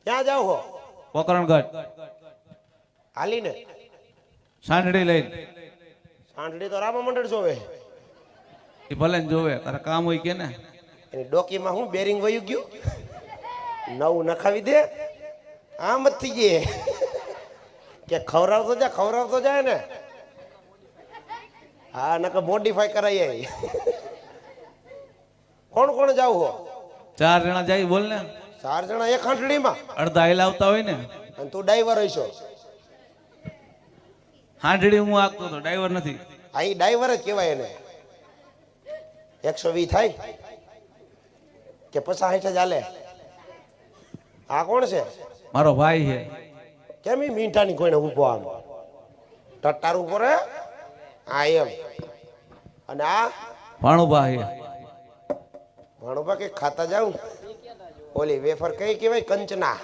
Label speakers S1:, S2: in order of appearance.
S1: ક્યાં જાવ હો?
S2: પોકરણગઢ
S1: હાલીને?
S2: સાંઢડી લઈને.
S1: સાંઢડી તો રામા મંડળ જોવે.
S2: એ ભલે ને જોવે, તારે કામ હોય કે ને.
S1: એની ડોકીમાં હું બેરિંગ વયું ગયું, નવું નખાવી દે. આમ જ થઈ ગયે કે ખવડાવતો જાય ને. હા, નકર મોડિફાઈ કરાય. કોણ કોણ જાવ હો?
S2: 4 જણા જાય. બોલ ને.
S1: 4 જણા એક હાંડડીમાં?
S2: અડધા હાઈલ આવતા હોય ને.
S1: અને તું ડ્રાઈવર હશો?
S2: હાંડડી હું આખતો હતો, ડ્રાઈવર નથી.
S1: આ ઈ ડ્રાઈવર જ કહેવાય એને. 120 થાય કે 50-60 જ હાલે? આ કોણ છે?
S2: મારો ભાઈ છે.
S1: કેમ ઈ મીંઠાની કોઈને ઉભો આમ ટટ્ટાર ઉભો રે? આ એમ. અને આ
S2: ભાણુભા છે.
S1: ભાણુભા કે ખાતા જાઉં. ઓલી વેફર કઈ કહેવાય? કંચના.